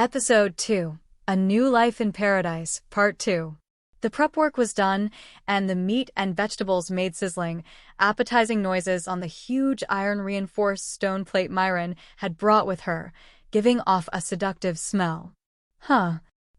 Episode 2, A New Life in Paradise, Part 2. The prep work was done, and the meat and vegetables made sizzling, appetizing noises on the huge iron-reinforced stone plate Myron had brought with her, giving off a seductive smell.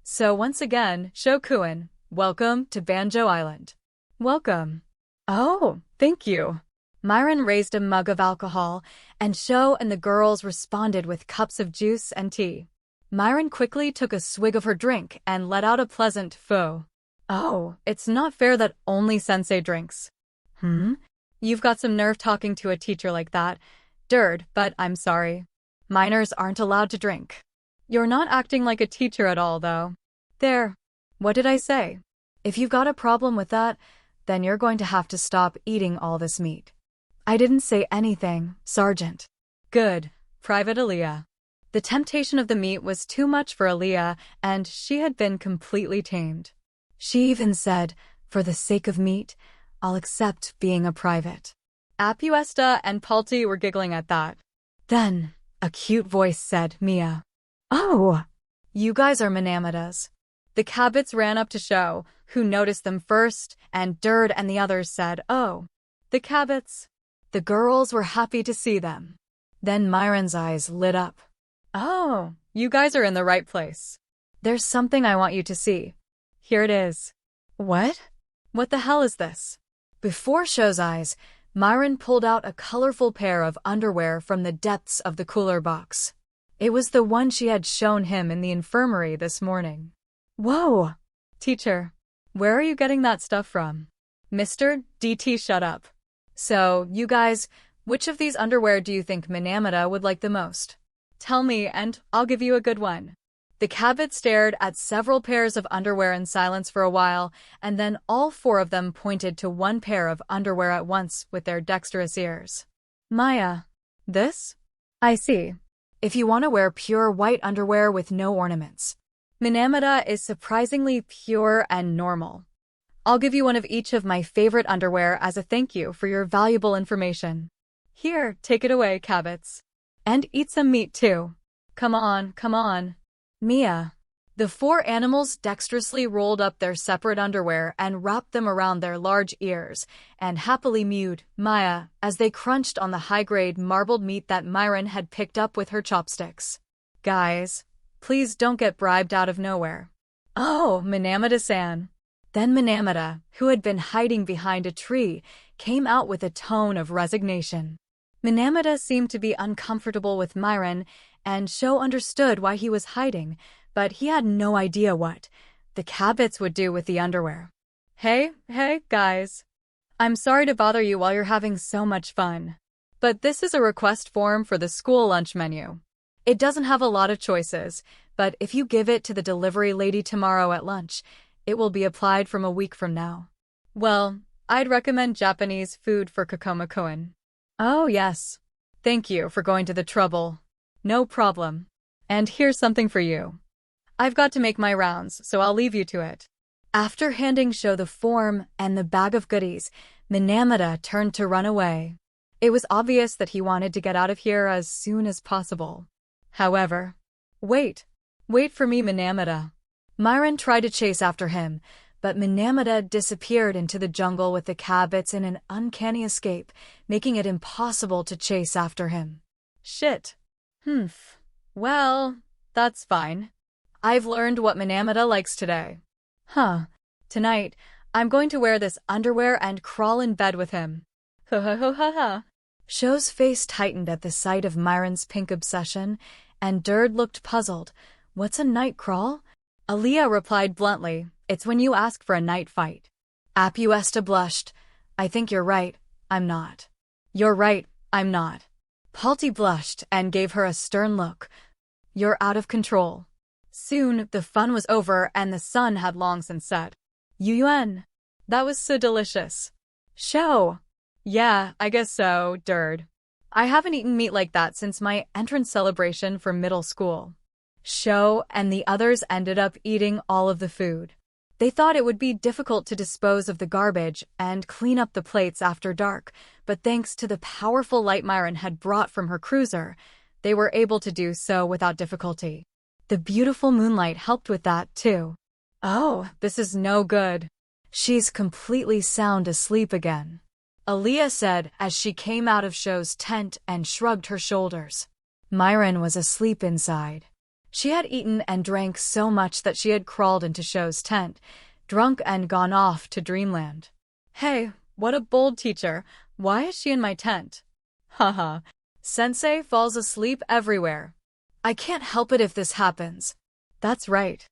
So once again, Shokuin, welcome to Banjo Island. Welcome. Oh, thank you. Myron raised a mug of alcohol, and Sho and the girls responded with cups of juice and tea. Myron quickly took a swig of her drink and let out a pleasant "Pho." Oh, it's not fair that only sensei drinks. You've got some nerve talking to a teacher like that, Dird, but I'm sorry. Minors aren't allowed to drink. You're not acting like a teacher at all, though. There. What did I say? If you've got a problem with that, then you're going to have to stop eating all this meat. I didn't say anything, Sergeant. Good, Private Aaliyah. The temptation of the meat was too much for Aaliyah, and she had been completely tamed. She even said, for the sake of meat, I'll accept being a private. Apuesta and Palti were giggling at that. Then, a cute voice said, Mia. Oh! You guys are Manamadas. The Cabots ran up to Sho, who noticed them first, and Dird and the others said, Oh. The Cabots. The girls were happy to see them. Then Myron's eyes lit up. Oh, you guys are in the right place. There's something I want you to see. Here it is. What? What the hell is this? Before Sho's eyes, Myron pulled out a colorful pair of underwear from the depths of the cooler box. It was the one she had shown him in the infirmary this morning. Whoa! Teacher, where are you getting that stuff from? Mr. DT, shut up. So, you guys, which of these underwear do you think Manamata would like the most? Tell me, and I'll give you a good one. The Cabot stared at several pairs of underwear in silence for a while, and then all four of them pointed to one pair of underwear at once with their dexterous ears. Maya. This? I see. If you want to wear pure white underwear with no ornaments. Manamata is surprisingly pure and normal. I'll give you one of each of my favorite underwear as a thank you for your valuable information. Here, take it away, Cabots. And eat some meat, too. Come on, come on. Mia. The four animals dexterously rolled up their separate underwear and wrapped them around their large ears, and happily mewed, Maya, as they crunched on the high-grade marbled meat that Myron had picked up with her chopsticks. Guys, please don't get bribed out of nowhere. Oh, Manamata-san. Then Manamata, who had been hiding behind a tree, came out with a tone of resignation. Manamata seemed to be uncomfortable with Myron, and Sho understood why he was hiding, but he had no idea what the Cabots would do with the underwear. Hey, guys. I'm sorry to bother you while you're having so much fun. But this is a request form for the school lunch menu. It doesn't have a lot of choices, but if you give it to the delivery lady tomorrow at lunch, it will be applied from a week from now. Well, I'd recommend Japanese food for Kokoma-kun. Oh, yes. Thank you for going to the trouble. No problem. And here's something for you. I've got to make my rounds, so I'll leave you to it. After handing Sho the form and the bag of goodies, Manamata turned to run away. It was obvious that he wanted to get out of here as soon as possible. However, wait for me, Manamata. Myron tried to chase after him, but Manamata disappeared into the jungle with the Cabots in an uncanny escape, making it impossible to chase after him. Shit. Well, that's fine. I've learned what Manamata likes today. Tonight, I'm going to wear this underwear and crawl in bed with him. Ha. Sho's face tightened at the sight of Myron's pink obsession, and Dird looked puzzled. What's a night crawl? Aaliyah replied bluntly, It's when you ask for a night fight. Apuesta blushed. I think you're right, I'm not. You're right, I'm not. Palti blushed and gave her a stern look. You're out of control. Soon, the fun was over and the sun had long since set. Yuyuan. That was so delicious. Sho. Yeah, I guess so, Dird. I haven't eaten meat like that since my entrance celebration for middle school. Sho and the others ended up eating all of the food. They thought it would be difficult to dispose of the garbage and clean up the plates after dark, but thanks to the powerful light Myron had brought from her cruiser, they were able to do so without difficulty. The beautiful moonlight helped with that, too. Oh, this is no good. She's completely sound asleep again, Aaliyah said as she came out of Sho's tent and shrugged her shoulders. Myron was asleep inside. She had eaten and drank so much that she had crawled into Sho's tent, drunk and gone off to dreamland. Hey, what a bold teacher. Why is she in my tent? Haha. Sensei falls asleep everywhere. I can't help it if this happens. That's right.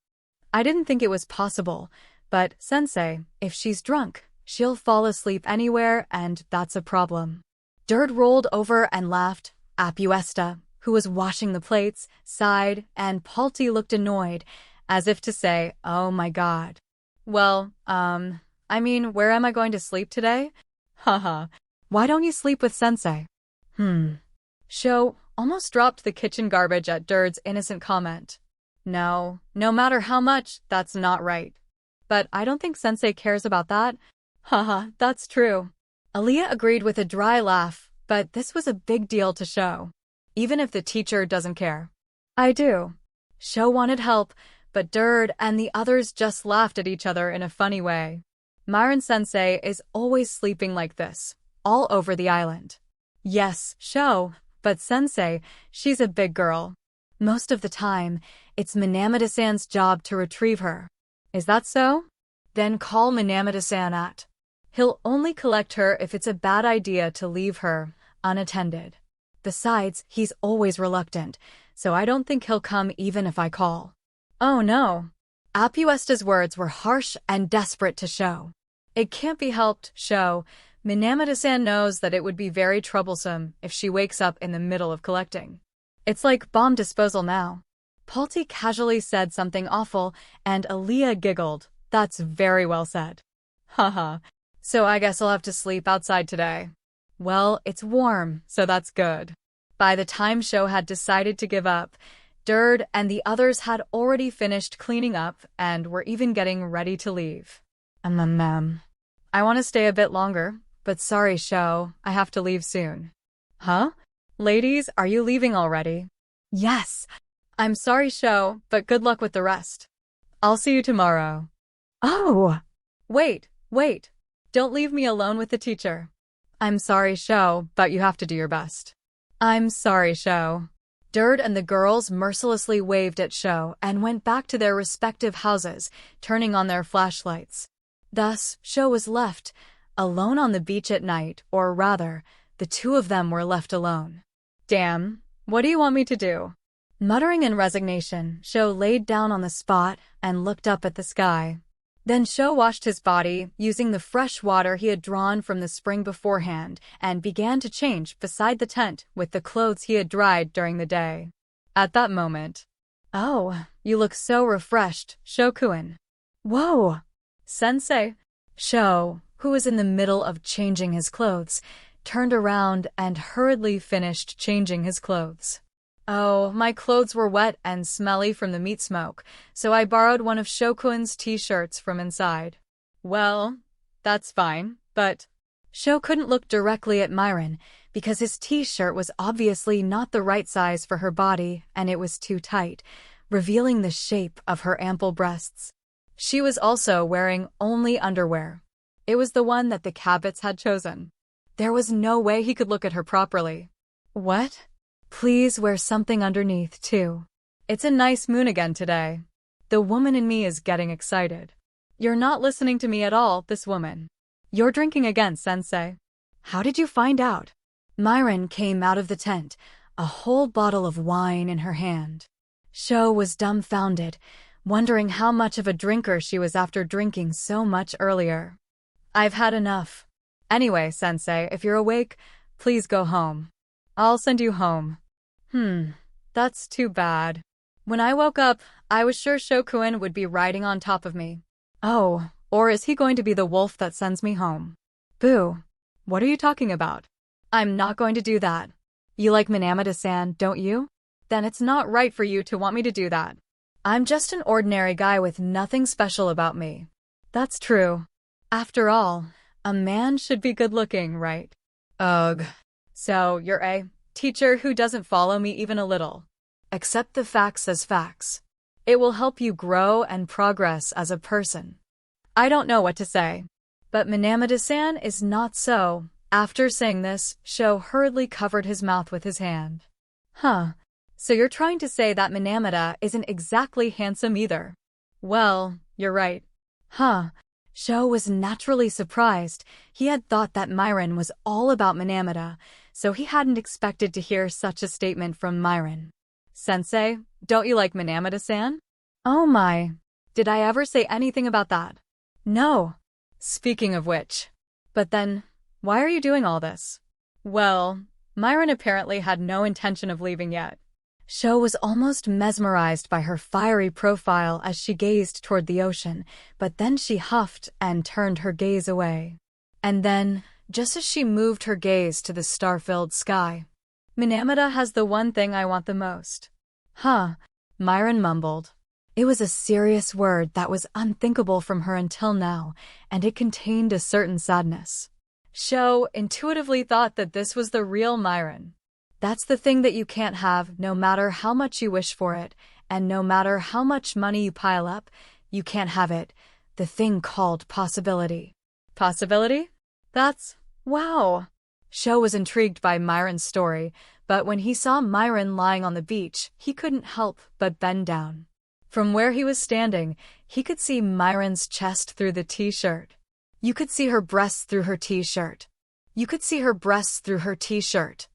I didn't think it was possible, but Sensei, if she's drunk, she'll fall asleep anywhere and that's a problem. Dirt rolled over and laughed. Apuesta, who was washing the plates, sighed, and Palti looked annoyed, as if to say, oh my god. Well, where am I going to sleep today? Haha. Why don't you sleep with Sensei? Sho almost dropped the kitchen garbage at Dird's innocent comment. No matter how much, that's not right. But I don't think Sensei cares about that. Haha, that's true. Aaliyah agreed with a dry laugh, but this was a big deal to Sho. Even if the teacher doesn't care. I do. Sho wanted help, but Dird and the others just laughed at each other in a funny way. Myron Sensei is always sleeping like this, all over the island. Yes, Sho, but Sensei, she's a big girl. Most of the time, it's Minamata-san's job to retrieve her. Is that so? Then call Minamata-san at. He'll only collect her if it's a bad idea to leave her unattended. Besides, he's always reluctant, so I don't think he'll come even if I call. Oh no. Apuesta's words were harsh and desperate to Sho. It can't be helped, Sho. Minamata-san knows that it would be very troublesome if she wakes up in the middle of collecting. It's like bomb disposal now. Palti casually said something awful, and Aaliyah giggled. That's very well said. Haha. So I guess I'll have to sleep outside today. Well, it's warm, so that's good. By the time Sho had decided to give up, Dird and the others had already finished cleaning up and were even getting ready to leave. I want to stay a bit longer, but sorry, Sho, I have to leave soon. Huh? Ladies, are you leaving already? Yes. I'm sorry, Sho, but good luck with the rest. I'll see you tomorrow. Oh! Wait. Don't leave me alone with the teacher. I'm sorry, Sho, but you have to do your best. I'm sorry, Sho. Dird and the girls mercilessly waved at Sho and went back to their respective houses, turning on their flashlights. Thus, Sho was left, alone on the beach at night, or rather, the two of them were left alone. Damn, what do you want me to do? Muttering in resignation, Sho laid down on the spot and looked up at the sky. Then Sho washed his body, using the fresh water he had drawn from the spring beforehand, and began to change beside the tent with the clothes he had dried during the day. At that moment, oh, you look so refreshed, Shokuen. Whoa! Sensei. Sho, who was in the middle of changing his clothes, turned around and hurriedly finished changing his clothes. Oh, my clothes were wet and smelly from the meat smoke, so I borrowed one of Shokuen's t-shirts from inside. Well, that's fine, but Sho couldn't look directly at Myron because his t-shirt was obviously not the right size for her body and it was too tight, revealing the shape of her ample breasts. She was also wearing only underwear. It was the one that the Cabots had chosen. There was no way he could look at her properly. What? Please wear something underneath, too. It's a nice moon again today. The woman in me is getting excited. You're not listening to me at all, this woman. You're drinking again, Sensei. How did you find out? Myron came out of the tent, a whole bottle of wine in her hand. Sho was dumbfounded, wondering how much of a drinker she was after drinking so much earlier. I've had enough. Anyway, Sensei, if you're awake, please go home. I'll send you home. That's too bad. When I woke up, I was sure Shokuen would be riding on top of me. Oh, or is he going to be the wolf that sends me home? Boo. What are you talking about? I'm not going to do that. You like Minamata-san, don't you? Then it's not right for you to want me to do that. I'm just an ordinary guy with nothing special about me. That's true. After all, a man should be good-looking, right? Ugh. So, you're a teacher who doesn't follow me even a little. accept the facts as facts. It will help you grow and progress as a person. I don't know what to say. But Minamata-san is not so. After saying this, Sho hurriedly covered his mouth with his hand. Huh. So you're trying to say that Minamata isn't exactly handsome either? Well, you're right. Huh. Sho was naturally surprised. He had thought that Myron was all about Minamata, so he hadn't expected to hear such a statement from Myron. Sensei, don't you like Minamata-san? Oh my. Did I ever say anything about that? No. Speaking of which. But then, why are you doing all this? Well, Myron apparently had no intention of leaving yet. Sho was almost mesmerized by her fiery profile as she gazed toward the ocean, but then she huffed and turned her gaze away. And then, just as she moved her gaze to the star-filled sky, Minamata has the one thing I want the most. Huh, Myron mumbled. It was a serious word that was unthinkable from her until now, and it contained a certain sadness. Sho intuitively thought that this was the real Myron. That's the thing that you can't have no matter how much you wish for it, and no matter how much money you pile up, you can't have it. The thing called possibility. Possibility? That's... wow. Sho was intrigued by Myron's story, but when he saw Myron lying on the beach, he couldn't help but bend down. From where he was standing, he could see Myron's chest through the t-shirt. You could see her breasts through her t-shirt. You could see her breasts through her t-shirt.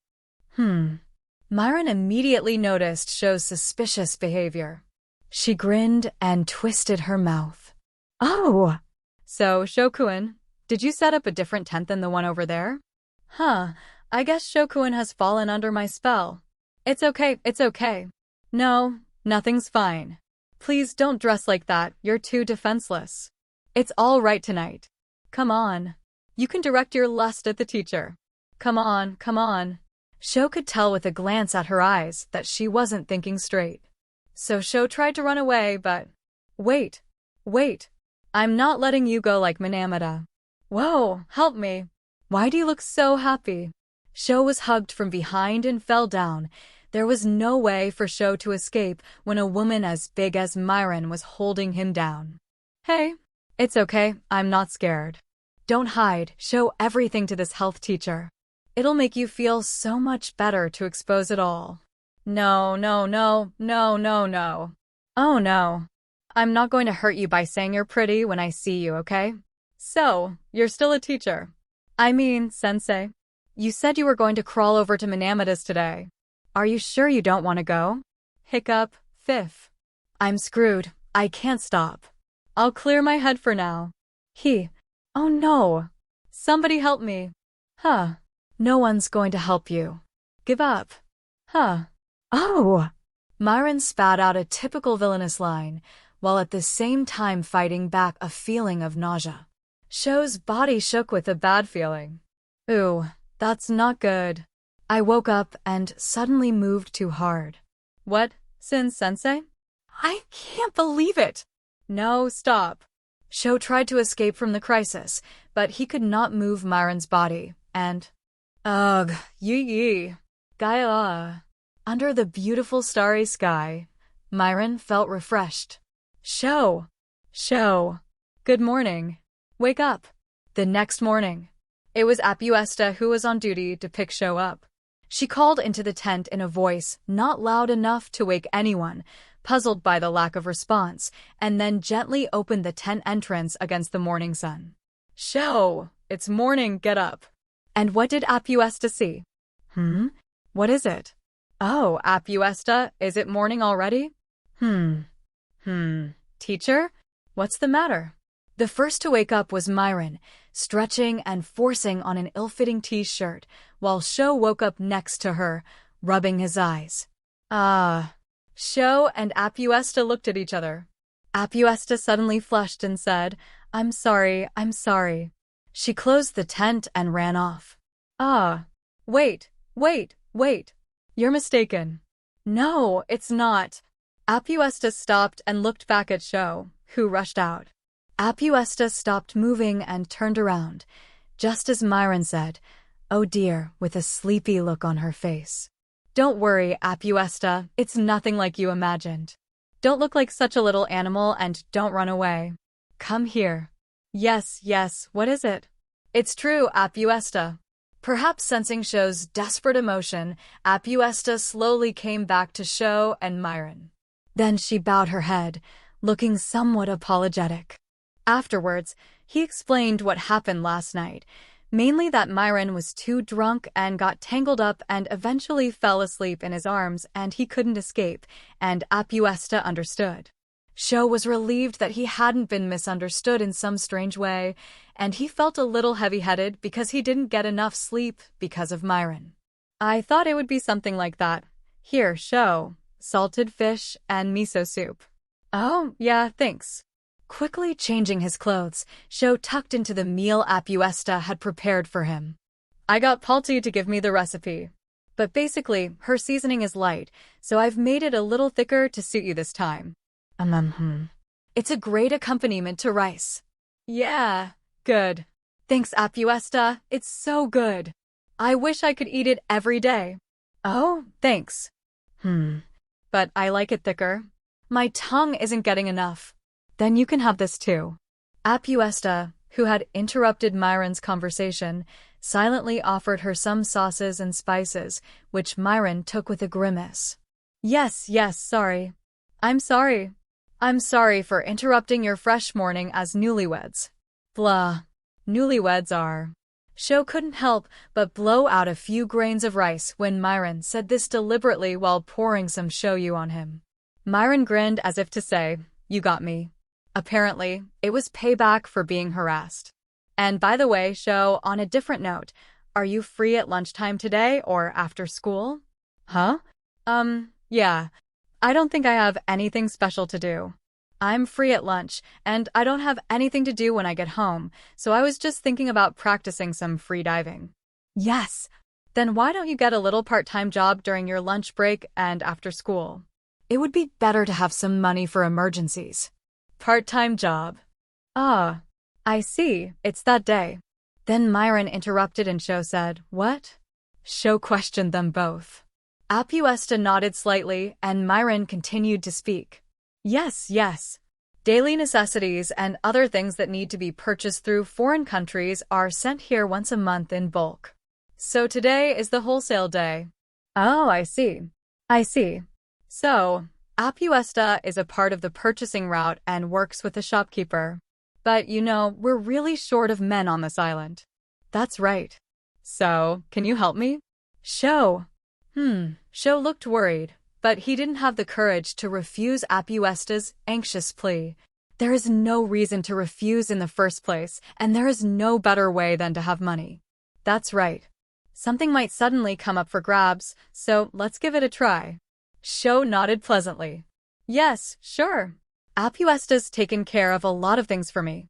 Myron immediately noticed Sho's suspicious behavior. She grinned and twisted her mouth. Oh! So, Shokuin, did you set up a different tent than the one over there? Huh, I guess Shokuin has fallen under my spell. It's okay, it's okay. No, nothing's fine. Please don't dress like that, you're too defenseless. It's all right tonight. Come on. You can direct your lust at the teacher. Come on, come on. Sho could tell with a glance at her eyes that she wasn't thinking straight. So Sho tried to run away, but... Wait. I'm not letting you go like Minamata. Whoa, help me. Why do you look so happy? Sho was hugged from behind and fell down. There was no way for Sho to escape when a woman as big as Myron was holding him down. Hey, it's okay, I'm not scared. Don't hide, show everything to this health teacher. It'll make you feel so much better to expose it all. No. Oh no. I'm not going to hurt you by saying you're pretty when I see you, okay? So, you're still a teacher. I mean, sensei. You said you were going to crawl over to Minamata's today. Are you sure you don't want to go? Hiccup, Fifth. I'm screwed. I can't stop. I'll clear my head for now. Oh no. Somebody help me. Huh. No one's going to help you. Give up. Huh. Oh! Myron spat out a typical villainous line, while at the same time fighting back a feeling of nausea. Sho's body shook with a bad feeling. Ooh, that's not good. I woke up and suddenly moved too hard. What, Sensei? I can't believe it! No, stop. Sho tried to escape from the crisis, but he could not move Myron's body, and... Ugh, yee. Gaia. Under the beautiful starry sky, Myron felt refreshed. Sho. Good morning. Wake up. The next morning, it was Apuesta who was on duty to pick Sho up. She called into the tent in a voice not loud enough to wake anyone, puzzled by the lack of response, and then gently opened the tent entrance against the morning sun. Sho, it's morning, get up. And what did Apuesta see? What is it? Oh, Apuesta, is it morning already? Teacher? What's the matter? The first to wake up was Myron, stretching and forcing on an ill-fitting t-shirt, while Sho woke up next to her, rubbing his eyes. Sho and Apuesta looked at each other. Apuesta suddenly flushed and said, I'm sorry. She closed the tent and ran off. Wait. You're mistaken. No, it's not. Apuesta stopped and looked back at Sho, who rushed out. Apuesta stopped moving and turned around, just as Myron said, oh dear, with a sleepy look on her face. Don't worry, Apuesta, it's nothing like you imagined. Don't look like such a little animal and don't run away. Come here. Yes, yes, what is it? It's true, Apuesta. Perhaps sensing Shou's desperate emotion, Apuesta slowly came back to Shou and Myron. Then she bowed her head, looking somewhat apologetic. Afterwards, he explained what happened last night, mainly that Myron was too drunk and got tangled up and eventually fell asleep in his arms and he couldn't escape, and Apuesta understood. Shou was relieved that he hadn't been misunderstood in some strange way, and he felt a little heavy-headed because he didn't get enough sleep because of Myron. I thought it would be something like that. Here, Shou, salted fish and miso soup. Oh, yeah, thanks. Quickly changing his clothes, Shou tucked into the meal Apuesta had prepared for him. I got Palti to give me the recipe. But basically, her seasoning is light, so I've made it a little thicker to suit you this time. It's a great accompaniment to rice. Yeah, good. Thanks, Apuesta. It's so good. I wish I could eat it every day. Oh, thanks. But I like it thicker. My tongue isn't getting enough. Then you can have this too. Apuesta, who had interrupted Myron's conversation, silently offered her some sauces and spices, which Myron took with a grimace. Yes, sorry. I'm sorry. I'm sorry for interrupting your fresh morning as newlyweds. Blah. Newlyweds are. Shou couldn't help but blow out a few grains of rice when Myron said this deliberately while pouring some shoyu on him. Myron grinned as if to say, "You got me." Apparently, it was payback for being harassed. And by the way, Shou, on a different note, are you free at lunchtime today or after school? Huh? Yeah. I don't think I have anything special to do. I'm free at lunch, and I don't have anything to do when I get home, so I was just thinking about practicing some free diving. Yes. Then why don't you get a little part-time job during your lunch break and after school? It would be better to have some money for emergencies. Part-time job. Ah, I see, it's that day. Then Myron interrupted and Shou said, "What?" Shou questioned them both. Apuesta nodded slightly, and Myron continued to speak. Yes. Daily necessities and other things that need to be purchased through foreign countries are sent here once a month in bulk. So today is the wholesale day. Oh, I see. So, Apuesta is a part of the purchasing route and works with the shopkeeper. But we're really short of men on this island. That's right. So, can you help me? Shou. Shou looked worried, but he didn't have the courage to refuse Apuesta's anxious plea. There is no reason to refuse in the first place, and there is no better way than to have money. That's right. Something might suddenly come up for grabs, so let's give it a try. Shou nodded pleasantly. Yes, sure. Apuesta's taken care of a lot of things for me.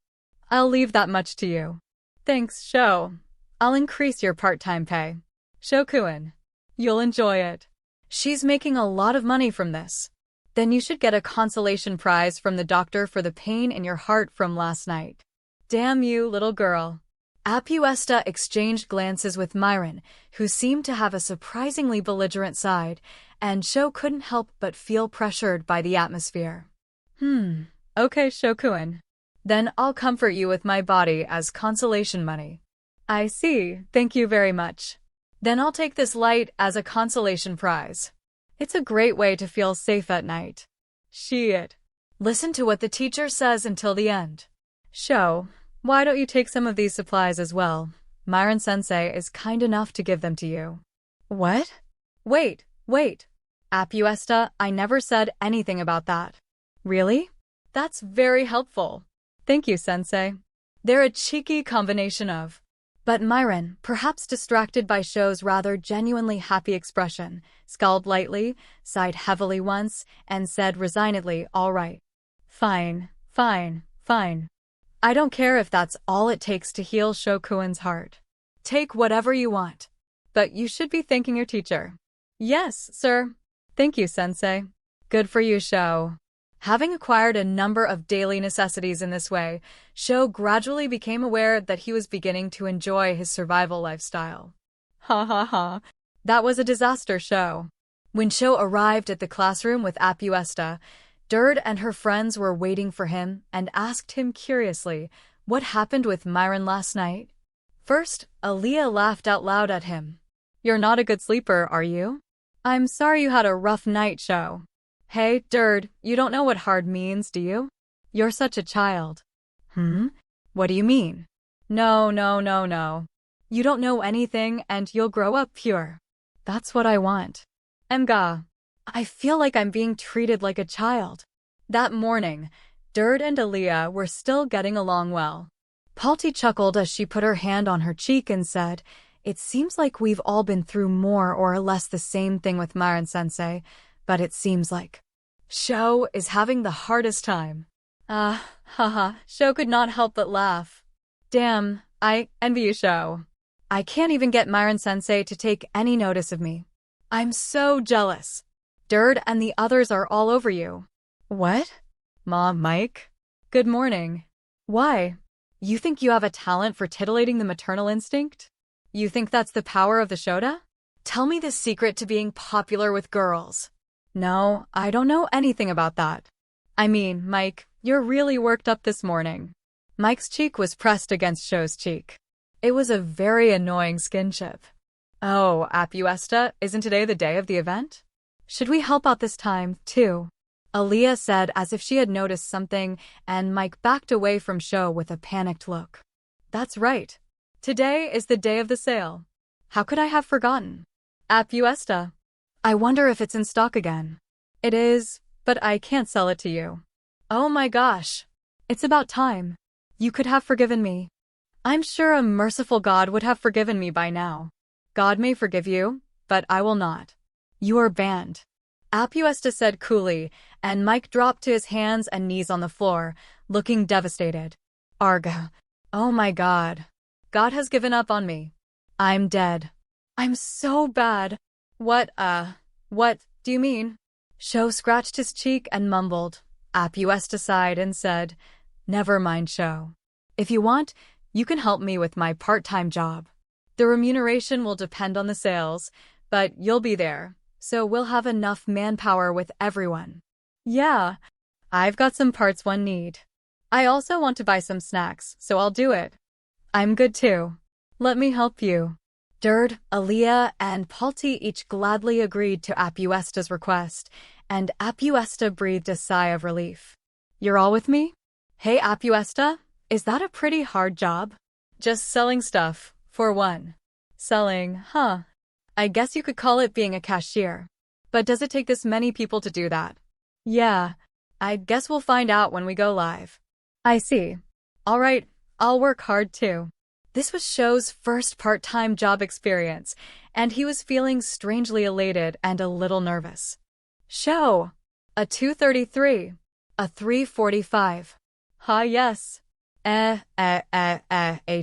I'll leave that much to you. Thanks, Shou. I'll increase your part-time pay. Shou-kun. You'll enjoy it. She's making a lot of money from this. Then you should get a consolation prize from the doctor for the pain in your heart from last night. Damn you, little girl. Apuesta exchanged glances with Myron, who seemed to have a surprisingly belligerent side, and Shou couldn't help but feel pressured by the atmosphere. Okay, Shou-kun. Then I'll comfort you with my body as consolation money. I see, thank you very much. Then I'll take this light as a consolation prize. It's a great way to feel safe at night. Shit. Listen to what the teacher says until the end. Shou, why don't you take some of these supplies as well? Myron-sensei is kind enough to give them to you. What? Wait. Apuesta, I never said anything about that. Really? That's very helpful. Thank you, sensei. They're a cheeky combination of... But Myron, perhaps distracted by Shou's rather genuinely happy expression, scowled lightly, sighed heavily once, and said resignedly, "All right. Fine. I don't care if that's all it takes to heal Shou-kun's heart. Take whatever you want. But you should be thanking your teacher." Yes, sir. Thank you, sensei. Good for you, Shou. Having acquired a number of daily necessities in this way, Shou gradually became aware that he was beginning to enjoy his survival lifestyle. Ha. That was a disaster, Shou. When Sho arrived at the classroom with Apuesta, Dird and her friends were waiting for him and asked him curiously what happened with Myron last night. First, Aaliyah laughed out loud at him. "You're not a good sleeper, are you? I'm sorry you had a rough night, Sho." "Hey, Dird, you don't know what hard means, do you? You're such a child." What do you mean?" No. You don't know anything and you'll grow up pure. That's what I want. Emga. I feel like I'm being treated like a child." That morning, Dird and Aaliyah were still getting along well. Palti chuckled as she put her hand on her cheek and said, "It seems like we've all been through more or less the same thing with Myron-sensei, but it seems like Sho is having the hardest time." Sho could not help but laugh. "Damn, I envy you, Sho. I can't even get Myron-sensei to take any notice of me. I'm so jealous. Dird and the others are all over you." "What? Mom, Mike? Good morning. Why? You think you have a talent for titillating the maternal instinct? You think that's the power of the Shoda? Tell me the secret to being popular with girls." "No, I don't know anything about that. I mean, Mike, you're really worked up this morning." Mike's cheek was pressed against Sho's cheek. It was a very annoying skinship. "Oh, Apuesta, isn't today the day of the event? Should we help out this time, too?" Aaliyah said as if she had noticed something, and Mike backed away from Sho with a panicked look. "That's right. Today is the day of the sale. How could I have forgotten? Apuesta. I wonder if it's in stock again." "It is, but I can't sell it to you." "Oh my gosh. It's about time. You could have forgiven me. I'm sure a merciful God would have forgiven me by now." "God may forgive you, but I will not. You are banned," Apuesta said coolly, and Mike dropped to his hands and knees on the floor, looking devastated. "Arga. Oh my God. God has given up on me. I'm dead. I'm so bad." What do you mean?" Sho scratched his cheek and mumbled. Apuesta sighed and said, "Never mind, Sho. If you want, you can help me with my part-time job. The remuneration will depend on the sales, but you'll be there, so we'll have enough manpower with everyone." "Yeah, I've got some parts one need. I also want to buy some snacks, so I'll do it." "I'm good too. Let me help you." Dird, Aaliyah, and Palti each gladly agreed to Apuesta's request, and Apuesta breathed a sigh of relief. "You're all with me? Hey, Apuesta, is that a pretty hard job?" "Just selling stuff, for one." "Selling, huh? I guess you could call it being a cashier. But does it take this many people to do that?" "Yeah, I guess we'll find out when we go live." "I see. All right, I'll work hard too." This was Sho's first part-time job experience, and he was feeling strangely elated and a little nervous. "Sho, a 233, a 345. Yes. A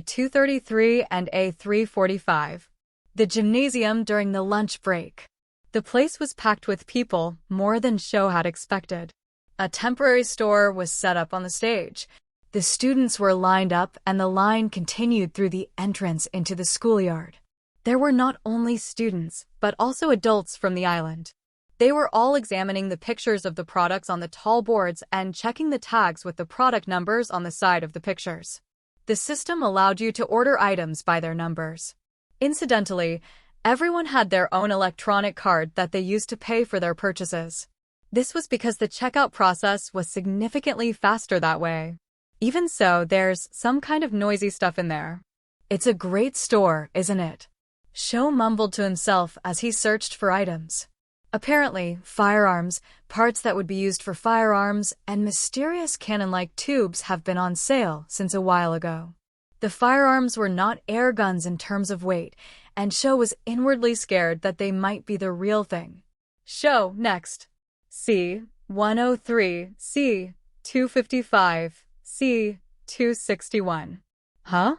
233 and a 345. The gymnasium during the lunch break. The place was packed with people, more than Sho had expected. A temporary store was set up on the stage. The students were lined up and the line continued through the entrance into the schoolyard. There were not only students, but also adults from the island. They were all examining the pictures of the products on the tall boards and checking the tags with the product numbers on the side of the pictures. The system allowed you to order items by their numbers. Incidentally, everyone had their own electronic card that they used to pay for their purchases. This was because the checkout process was significantly faster that way. Even so, there's some kind of noisy stuff in there. "It's a great store, isn't it?" Sho mumbled to himself as he searched for items. Apparently, firearms, parts that would be used for firearms, and mysterious cannon-like tubes have been on sale since a while ago. The firearms were not air guns in terms of weight, and Sho was inwardly scared that they might be the real thing. Sho, next. C-103, C-255, C-261. Huh?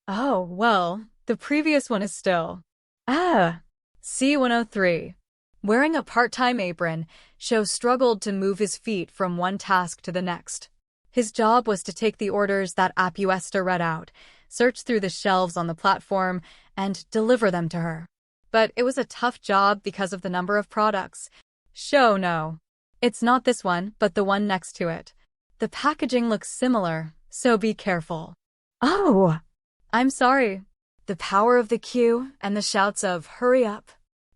Oh, well, the previous one is still. C-103. Wearing a part-time apron, Sho struggled to move his feet from one task to the next. His job was to take the orders that Apuesta read out, search through the shelves on the platform, and deliver them to her. but it was a tough job because of the number of products. Show no. It's not this one, but the one next to it. The packaging looks similar, so be careful. Oh! I'm sorry. The power of the queue and the shouts of, "Hurry up."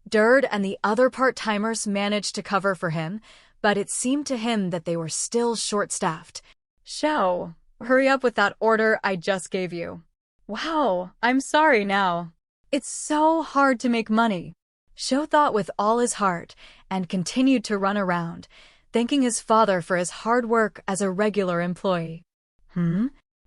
Dird and the other part-timers managed to cover for him, but it seemed to him that they were still short-staffed. Show, hurry up with that order I just gave you. Wow, I'm sorry now. It's so hard to make money. Sho thought with all his heart and continued to run around, thanking his father for his hard work as a regular employee.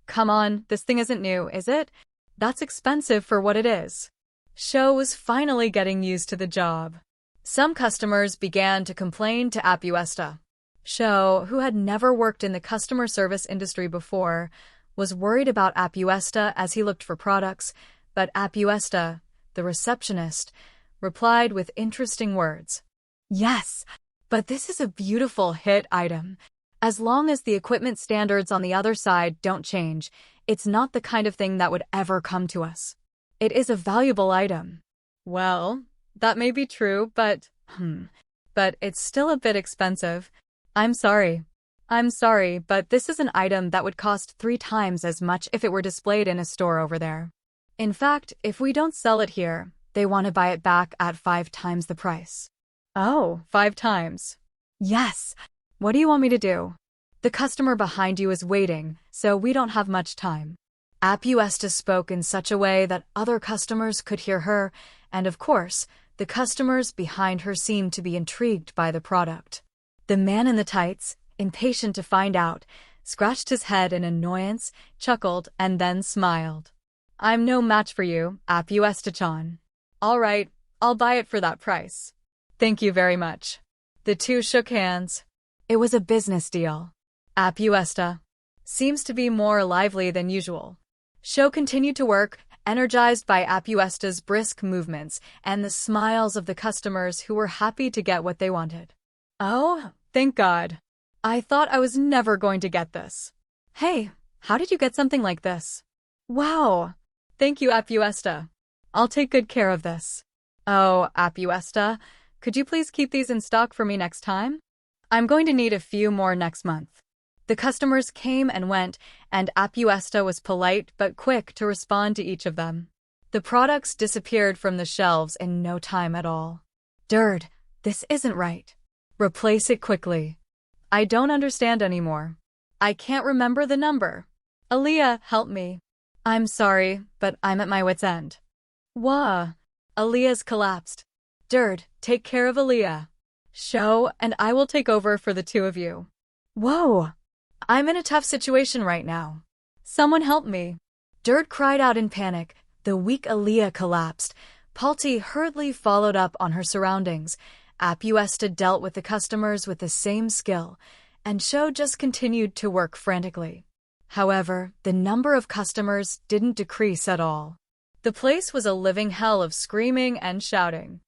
Come on, this thing isn't new, is it? That's expensive for what it is. Sho was finally getting used to the job. Some customers began to complain to Apuesta. Sho, who had never worked in the customer service industry before, was worried about Apuesta as he looked for products, but Apuesta, the receptionist, replied with interesting words. Yes, but this is a beautiful hit item. As long as the equipment standards on the other side don't change, it's not the kind of thing that would ever come to us. It is a valuable item. Well, that may be true, but it's still a bit expensive. I'm sorry, but this is an item that would cost 3 times as much if it were displayed in a store over there. In fact, if we don't sell it here, they want to buy it back at 5 times the price. Oh, 5 times. Yes. What do you want me to do? The customer behind you is waiting, so we don't have much time. Apuesta spoke in such a way that other customers could hear her, and of course, the customers behind her seemed to be intrigued by the product. The man in the tights, impatient to find out, scratched his head in annoyance, chuckled, and then smiled. I'm no match for you, Apuesta-chan. All right, I'll buy it for that price. Thank you very much. The two shook hands. It was a business deal. Apuesta seems to be more lively than usual. Sho continued to work, energized by Apuesta's brisk movements and the smiles of the customers who were happy to get what they wanted. Oh, thank God. I thought I was never going to get this. Hey, how did you get something like this? Wow. Thank you, Apuesta. I'll take good care of this. Oh, Apuesta, could you please keep these in stock for me next time? I'm going to need a few more next month. The customers came and went, and Apuesta was polite but quick to respond to each of them. The products disappeared from the shelves in no time at all. Dird, this isn't right. Replace it quickly. I don't understand anymore. I can't remember the number. Aaliyah, help me. I'm sorry, but I'm at my wit's end. Wah. Aaliyah's collapsed. Dird, take care of Aaliyah. Sho and I will take over for the two of you. Whoa. I'm in a tough situation right now. Someone help me. Dird cried out in panic. The weak Aaliyah collapsed. Palti hurriedly followed up on her surroundings. Apuesta dealt with the customers with the same skill, and Sho just continued to work frantically. However, the number of customers didn't decrease at all. The place was a living hell of screaming and shouting.